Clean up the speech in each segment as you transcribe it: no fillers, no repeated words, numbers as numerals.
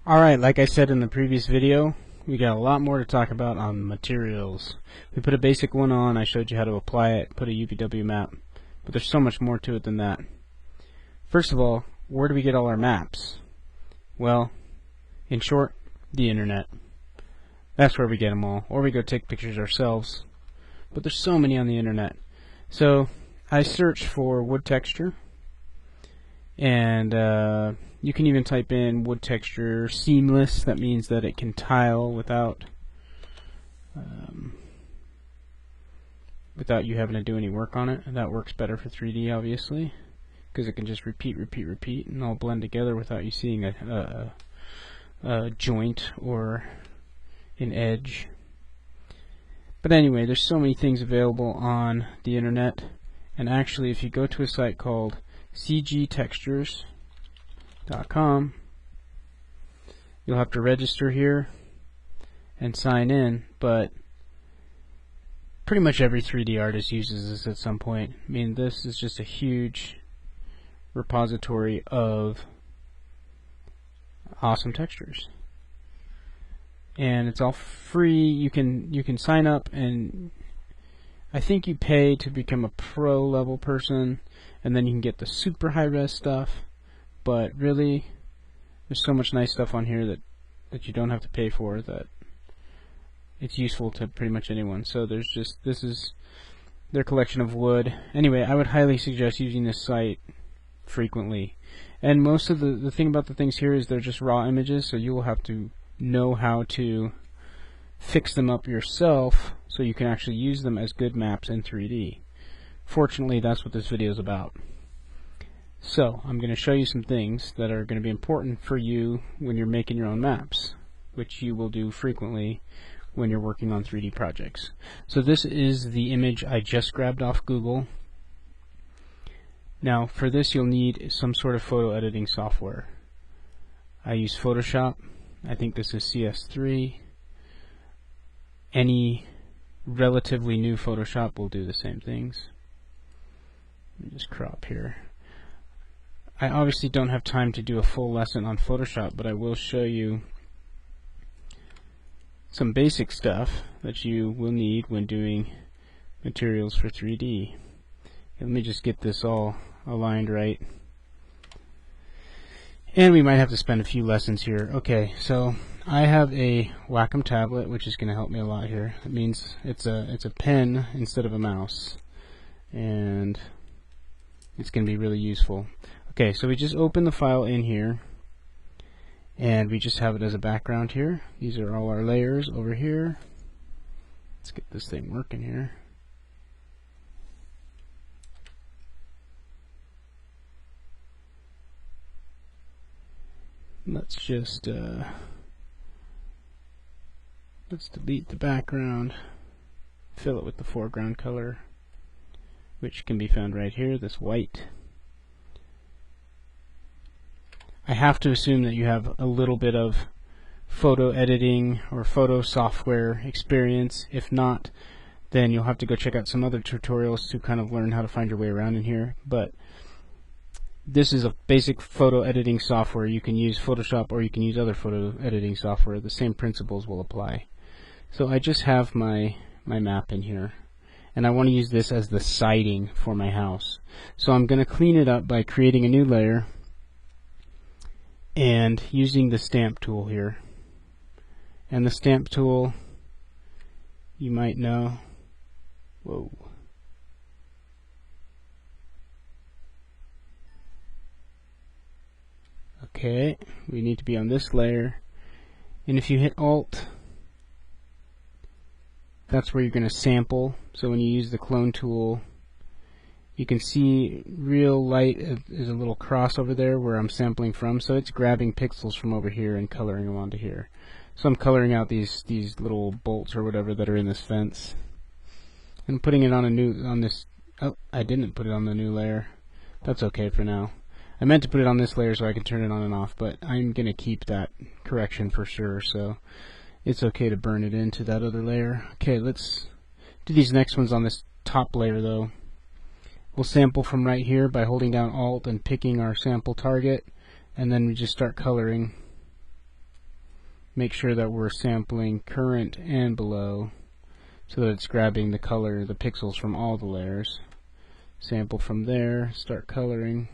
Alright, like I said in the previous video, we got a lot more to talk about on materials. We put a basic one on, I showed you how to apply it, put a UVW map, but there's so much more to it than that. First of all, where do we get all our maps? Well, in short, the internet. That's where we get them all, or we go take pictures ourselves. But there's so many on the internet. So, I search for wood texture, and you can even type in wood texture seamless. That means that it can tile without you having to do any work on it. And that works better for 3D, obviously, because it can just repeat, and all blend together without you seeing a joint or an edge. But anyway, there's so many things available on the internet, and actually if you go to a site called cgtextures.com, you'll have to register here and sign in, but pretty much every 3D artist uses this at some point. I mean, this is just a huge repository of awesome textures, and it's all free. You can sign up, and I think you pay to become a pro level person, and then you can get the super high res stuff. But really, there's so much nice stuff on here that you don't have to pay for, that it's useful to pretty much anyone. So there's just, this is their collection of wood. Anyway, I would highly suggest using this site frequently. And most of the thing about the things here is they're just raw images, so you will have to know how to fix them up yourself so you can actually use them as good maps in 3D. Fortunately, that's what this video is about. So, I'm going to show you some things that are going to be important for you when you're making your own maps, which you will do frequently when you're working on 3D projects. So this is the image I just grabbed off Google. Now, for this you'll need some sort of photo editing software. I use Photoshop. I think this is CS3. Any relatively new Photoshop will do the same things. Let me just crop here. I obviously don't have time to do a full lesson on Photoshop, but I will show you some basic stuff that you will need when doing materials for 3D. Let me just get this all aligned right. And we might have to spend a few lessons here. Okay, so I have a Wacom tablet, which is going to help me a lot here. It means it's a pen instead of a mouse, and it's going to be really useful. Okay, so we just open the file in here, and we just have it as a background here. These are all our layers over here. Let's get this thing working here. Let's just let's delete the background, fill it with the foreground color, which can be found right here, this white. I have to assume that you have a little bit of photo editing or photo software experience. If not, then you'll have to go check out some other tutorials to kind of learn how to find your way around in here. But this is a basic photo editing software. You can use Photoshop or you can use other photo editing software. The same principles will apply. So I just have my map in here, and I want to use this as the siding for my house. So I'm going to clean it up by creating a new layer and using the stamp tool here. And the stamp tool, you might know, whoa, okay, we need to be on this layer, and if you hit Alt, that's where you're going to sample. So when you use the clone tool, you can see real light is a little cross over there where I'm sampling from, so it's grabbing pixels from over here and coloring them onto here. So I'm coloring out these little bolts or whatever that are in this fence, and putting it on this. Oh, I didn't put it on the new layer. That's okay for now. I meant to put it on this layer so I can turn it on and off, but I'm gonna keep that correction for sure, so it's okay to burn it into that other layer. Okay, let's do these next ones on this top layer though. We'll sample from right here by holding down Alt and picking our sample target, and then we just start coloring. make sure that we're sampling current and below so that it's grabbing the color, the pixels from all the layers. Sample from there, start coloring.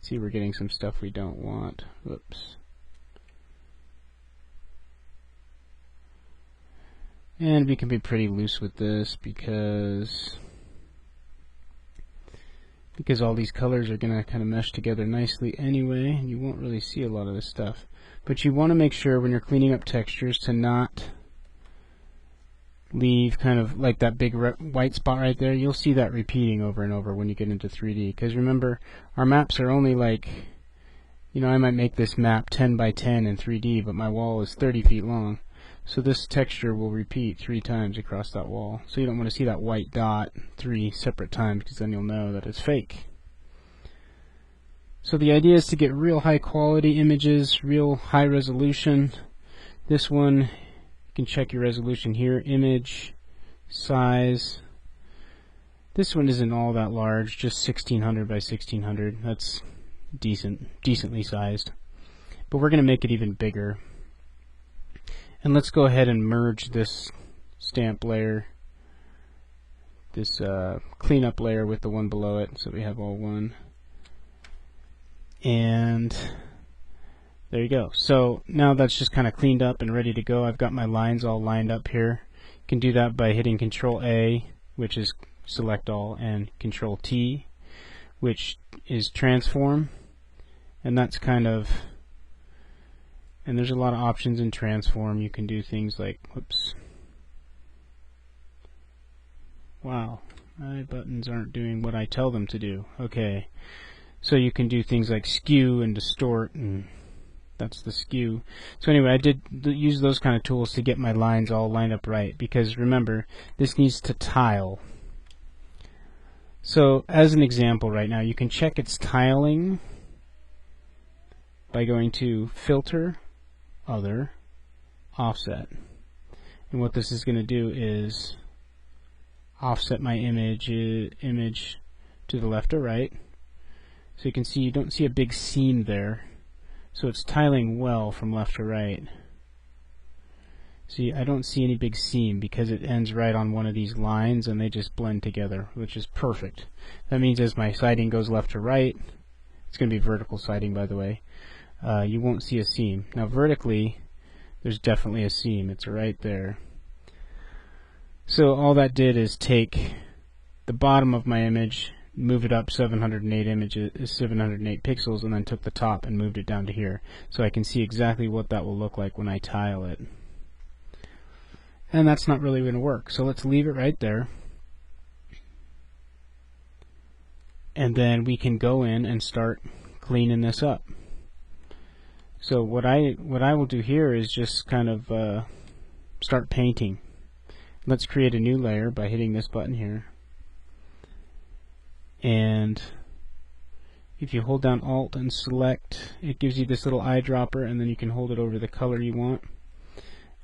See, we're getting some stuff we don't want. Whoops. And we can be pretty loose with this because all these colors are going to kind of mesh together nicely anyway, and you won't really see a lot of this stuff. But you want to make sure when you're cleaning up textures to not leave kind of like that big white spot right there. You'll see that repeating over and over when you get into 3D, because remember, our maps are only like, you know, I might make this map 10 by 10 in 3D, but my wall is 30 feet long. So this texture will repeat 3 times across that wall. So you don't want to see that white dot 3 separate times, because then you'll know that it's fake. So the idea is to get real high quality images, real high resolution. This one, you can check your resolution here, image, size. This one isn't all that large, just 1600 by 1600. That's decently sized. But we're going to make it even bigger. And let's go ahead and merge this stamp layer, this cleanup layer, with the one below it, so we have all one. And there you go. So now that's just kind of cleaned up and ready to go. I've got my lines all lined up here. You can do that by hitting Control A, which is select all, and Control T, which is transform. And that's kind of, and there's a lot of options in transform. You can do things like, whoops, wow, my buttons aren't doing what I tell them to do. Okay, so you can do things like skew and distort, and that's the skew. So anyway, I did use those kind of tools to get my lines all lined up right, because remember, this needs to tile. So as an example right now, you can check its tiling by going to Filter, Other, Offset. And what this is going to do is offset my image to the left or right. So you can see you don't see a big seam there. So it's tiling well from left to right. See, I don't see any big seam because it ends right on one of these lines and they just blend together, which is perfect. That means as my siding goes left to right, it's going to be vertical siding, by the way, you won't see a seam. Now vertically, there's definitely a seam. It's right there. So all that did is take the bottom of my image, moved it up 708 pixels, and then took the top and moved it down to here. So I can see exactly what that will look like when I tile it. And that's not really going to work. So let's leave it right there. And then we can go in and start cleaning this up. So what I will do here is just kind of start painting. Let's create a new layer by hitting this button here. And if you hold down Alt and select, it gives you this little eyedropper, and then you can hold it over the color you want.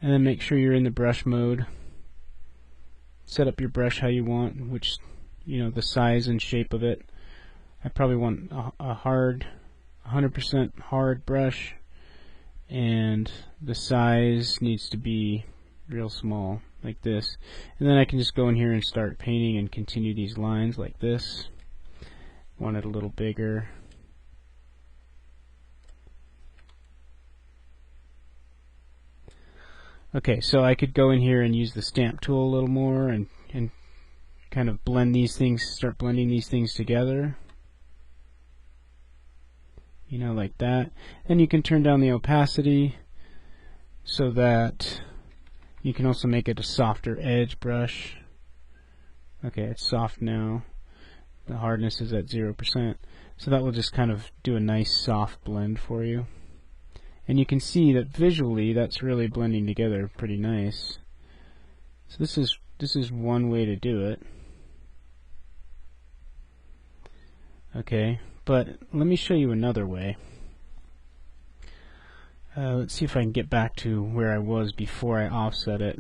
And then make sure you're in the brush mode. Set up your brush how you want, which, you know, the size and shape of it. I probably want a hard, 100% hard brush, and the size needs to be real small, like this. And then I can just go in here and start painting and continue these lines like this. Want it a little bigger. Okay, so I could go in here and use the stamp tool a little more and kind of blend these things, start blending these things together. You know, like that. And you can turn down the opacity so that you can also make it a softer edge brush. Okay, it's soft now. The hardness is at 0%. So that will just kind of do a nice soft blend for you. And you can see that visually that's really blending together pretty nice. So this is one way to do it. Okay, but let me show you another way. Let's see if I can get back to where I was before I offset it.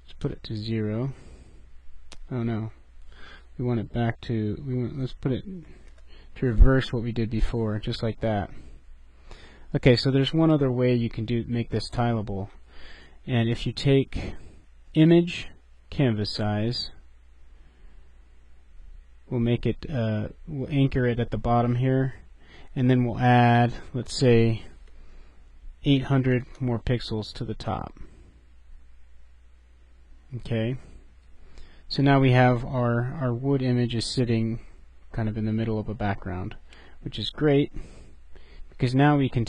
Let's put it to 0. Oh no, we want it back to, let's put it to reverse what we did before, just like that. Okay, so there's one other way you can make this tileable, and if you take image canvas size, we'll make it, we'll anchor it at the bottom here, and then we'll add, let's say, 800 more pixels to the top. Okay, so now we have our wood image is sitting kind of in the middle of a background, which is great, because now we can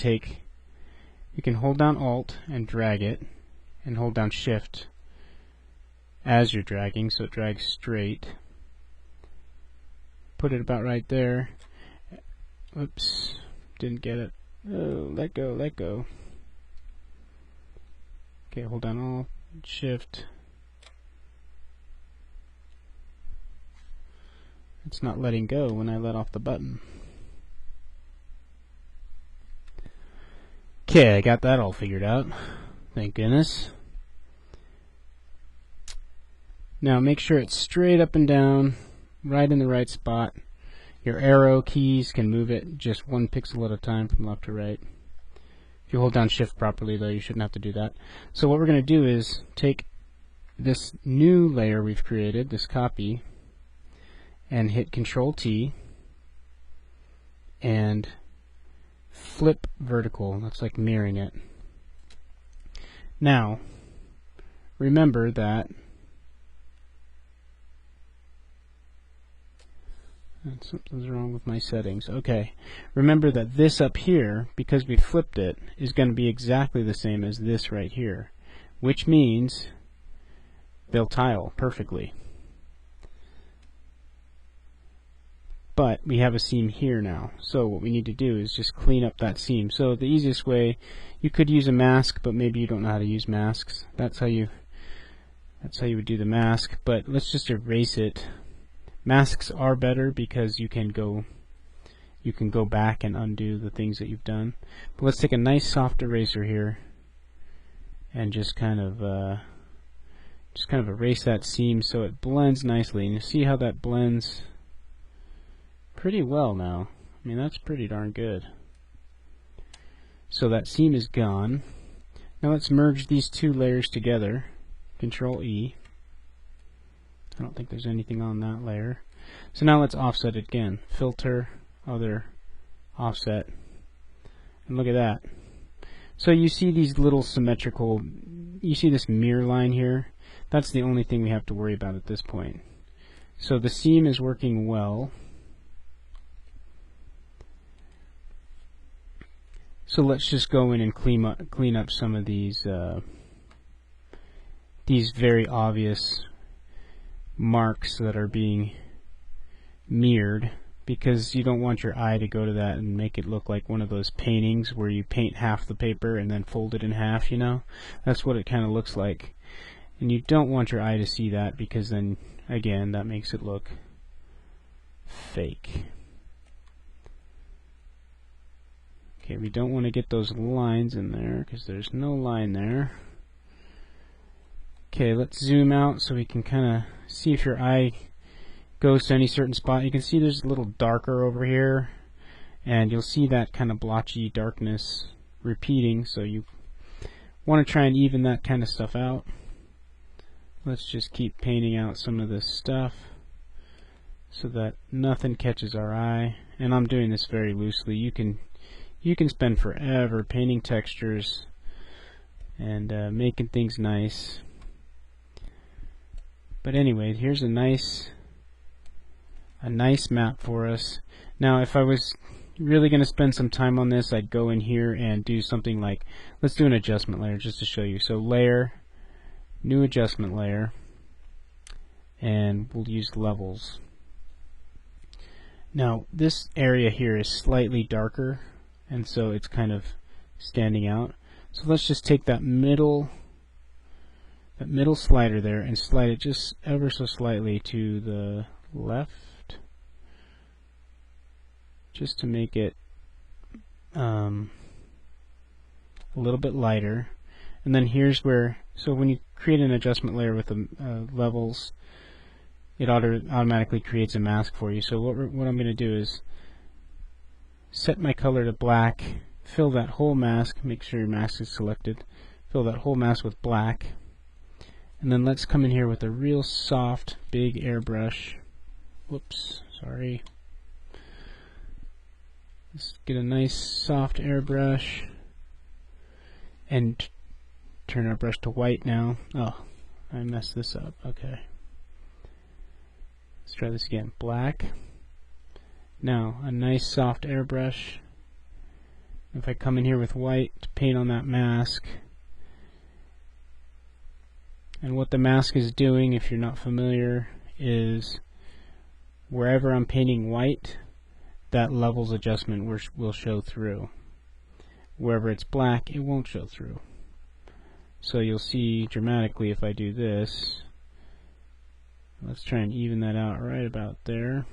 hold down Alt and drag it, and hold down Shift as you're dragging, so it drags straight. Put it about right there. Oops, didn't get it. Oh, let go. Okay, hold down Alt, Shift. It's not letting go when I let off the button. Okay, I got that all figured out. Thank goodness. Now make sure it's straight up and down, right in the right spot. Your arrow keys can move it just 1 pixel at a time from left to right. If you hold down Shift properly, though, you shouldn't have to do that. So what we're going to do is take this new layer we've created, this copy, and hit Control T and flip vertical. That's like mirroring it. Now remember that something's wrong with my settings. Okay, remember that this up here, because we flipped it, is going to be exactly the same as this right here, which means they'll tile perfectly. But we have a seam here now, so what we need to do is just clean up that seam. So the easiest way, you could use a mask, but maybe you don't know how to use masks. That's how you would do the mask, but let's just erase it. Masks are better because you can go back and undo the things that you've done. But let's take a nice soft eraser here and just kind of erase that seam so it blends nicely. And you see how that blends pretty well now. I mean, that's pretty darn good. So that seam is gone. Now let's merge these two layers together. Control E. I don't think there's anything on that layer. So now let's offset it again. Filter, other, offset. And look at that. So you see these little symmetrical, you see this mirror line here? That's the only thing we have to worry about at this point. So the seam is working well. So let's just go in and clean up some of these very obvious marks that are being mirrored, because you don't want your eye to go to that and make it look like one of those paintings where you paint half the paper and then fold it in half, you know? That's what it kind of looks like. And you don't want your eye to see that, because then, again, that makes it look fake. Okay, we don't want to get those lines in there because there's no line there. Okay, let's zoom out so we can kind of see if your eye goes to any certain spot. You can see there's a little darker over here, and you'll see that kind of blotchy darkness repeating, so you want to try and even that kind of stuff out. Let's just keep painting out some of this stuff so that nothing catches our eye. And I'm doing this very loosely. You can spend forever painting textures and making things nice. But anyway, here's a nice map for us. Now, if I was really going to spend some time on this, I'd go in here and do something like, let's do an adjustment layer just to show you. So layer, new adjustment layer, and we'll use levels. Now, this area here is slightly darker, and so it's kind of standing out. So let's just take that middle slider there and slide it just ever so slightly to the left, just to make it a little bit lighter. And then here's where, so when you create an adjustment layer with the levels, it automatically creates a mask for you. So what I'm going to do is set my color to black, fill that whole mask, make sure your mask is selected, fill that whole mask with black, and then let's come in here with a real soft, big airbrush. Whoops, sorry. Let's get a nice soft airbrush and turn our brush to white now. Oh, I messed this up. Okay. Let's try this again. Black. Now, a nice soft airbrush. If I come in here with white to paint on that mask, and what the mask is doing, if you're not familiar, is wherever I'm painting white, that levels adjustment will show through. Wherever it's black, it won't show through. So you'll see dramatically if I do this. Let's try and even that out right about there.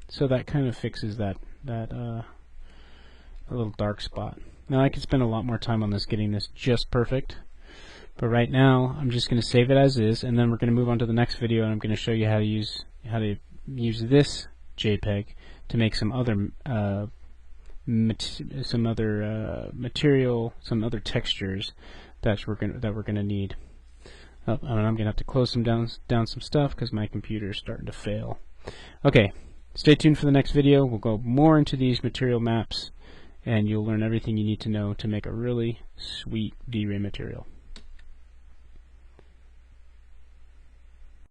So that kind of fixes that a little dark spot. Now I could spend a lot more time on this, getting this just perfect, but right now I'm just going to save it as is, and then we're going to move on to the next video, and I'm going to show you how to use this JPEG to make some other material, some other textures that we're going to need. And I'm going to have to close down some stuff because my computer is starting to fail. Okay, stay tuned for the next video. We'll go more into these material maps, and you'll learn everything you need to know to make a really sweet V-Ray material.